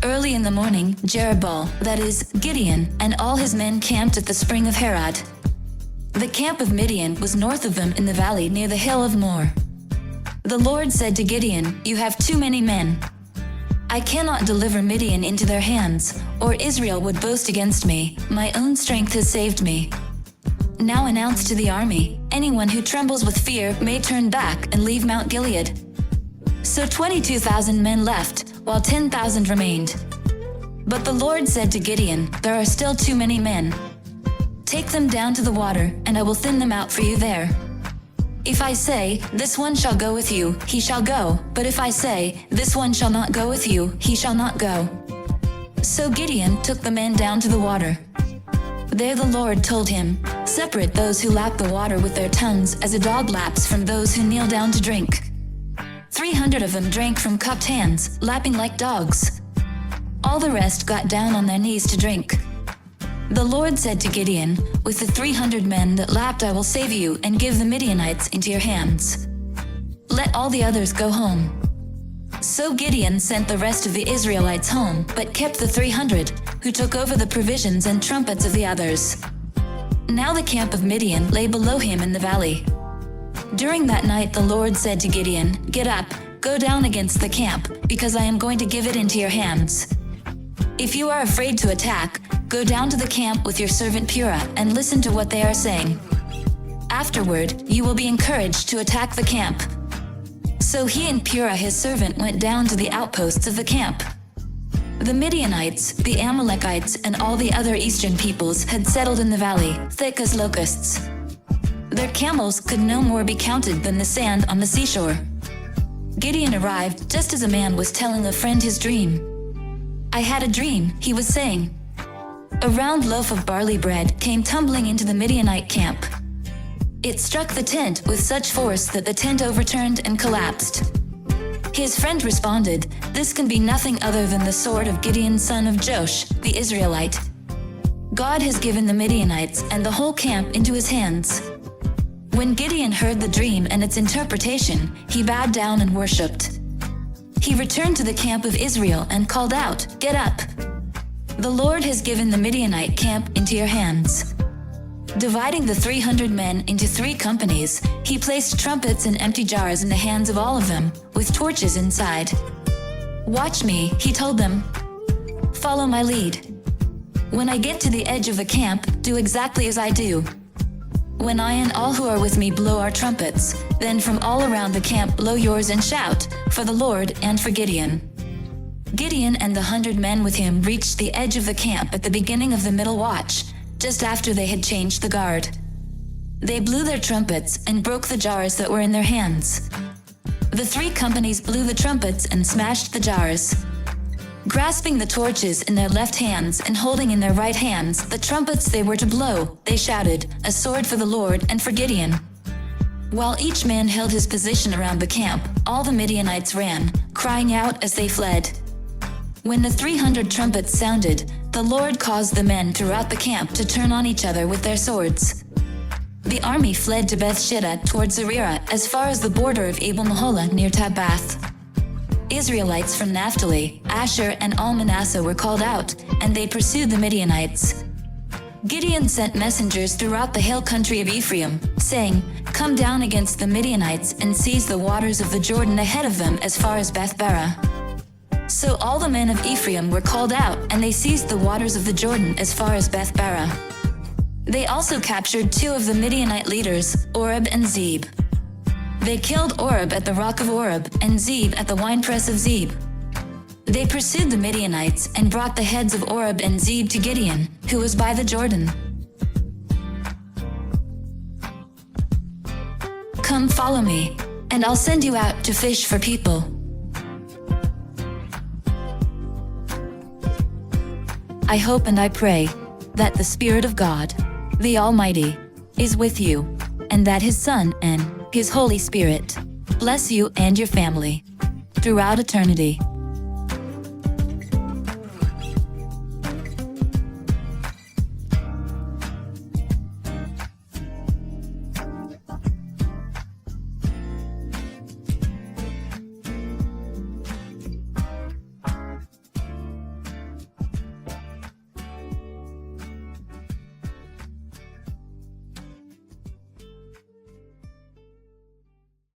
Early in the morning, Jerubbaal, that is, Gideon, and all his men camped at the spring of Harod. The camp of Midian was north of them in the valley near the hill of Mor. The Lord said to Gideon, "You have too many men. I cannot deliver Midian into their hands, or Israel would boast against me. My own strength has saved me. Now announce to the army, anyone who trembles with fear may turn back and leave Mount Gilead." So 22,000 men left, while 10,000 remained. But the Lord said to Gideon, "There are still too many men. Take them down to the water, and I will thin them out for you there. If I say, 'This one shall go with you,' he shall go, but if I say, 'This one shall not go with you,' he shall not go." So Gideon took the men down to the water. There the Lord told him, "Separate those who lap the water with their tongues as a dog laps from those who kneel down to drink." 300 of them drank from cupped hands, lapping like dogs. All the rest got down on their knees to drink. The Lord said to Gideon, "With the 300 men that lapped I will save you and give the Midianites into your hands. Let all the others go home." So Gideon sent the rest of the Israelites home, but kept the 300, who took over the provisions and trumpets of the others. Now the camp of Midian lay below him in the valley. During that night the Lord said to Gideon, "Get up, go down against the camp, because I am going to give it into your hands. If you are afraid to attack, go down to the camp with your servant Purah and listen to what they are saying. Afterward, you will be encouraged to attack the camp." So he and Purah his servant went down to the outposts of the camp. The Midianites, the Amalekites, and all the other eastern peoples had settled in the valley, thick as locusts. Their camels could no more be counted than the sand on the seashore. Gideon arrived just as a man was telling a friend his dream. "I had a dream," he was saying. A round loaf of barley bread came tumbling into the Midianite camp. It struck the tent with such force that the tent overturned and collapsed. His friend responded, "This can be nothing other than the sword of Gideon son of Joash, the Israelite. God has given the Midianites and the whole camp into his hands." When Gideon heard the dream and its interpretation, he bowed down and worshipped. He returned to the camp of Israel and called out, "Get up! The Lord has given the Midianite camp into your hands." Dividing the 300 men into 3 companies, he placed trumpets and empty jars in the hands of all of them, with torches inside. "Watch me," he told them. "Follow my lead. When I get to the edge of the camp, do exactly as I do. When I and all who are with me blow our trumpets, then from all around the camp blow yours and shout, for the Lord and for Gideon." Gideon and the 100 men with him reached the edge of the camp at the beginning of the middle watch, just after they had changed the guard. They blew their trumpets and broke the jars that were in their hands. The 3 companies blew the trumpets and smashed the jars. Grasping the torches in their left hands and holding in their right hands the trumpets they were to blow, they shouted, "A sword for the Lord and for Gideon." While each man held his position around the camp, all the Midianites ran, crying out as they fled. When the 300 trumpets sounded, the Lord caused the men throughout the camp to turn on each other with their swords. The army fled to Beth-shittah towards Zererah as far as the border of Abel-meholah near Tabbath. Israelites from Naphtali, Asher, and all Manasseh were called out, and they pursued the Midianites. Gideon sent messengers throughout the hill country of Ephraim, saying, "Come down against the Midianites and seize the waters of the Jordan ahead of them as far as Beth-barah." So all the men of Ephraim were called out, and they seized the waters of the Jordan as far as Beth-barah. They also captured 2 of the Midianite leaders, Oreb and Zeb. They killed Oreb at the rock of Oreb and Zeb at the winepress of Zeb. They pursued the Midianites and brought the heads of Oreb and Zeb to Gideon, who was by the Jordan. "Come follow me, and I'll send you out to fish for people." I hope and I pray that the Spirit of God, the Almighty, is with you, and that His Son and His Holy Spirit bless you and your family throughout eternity.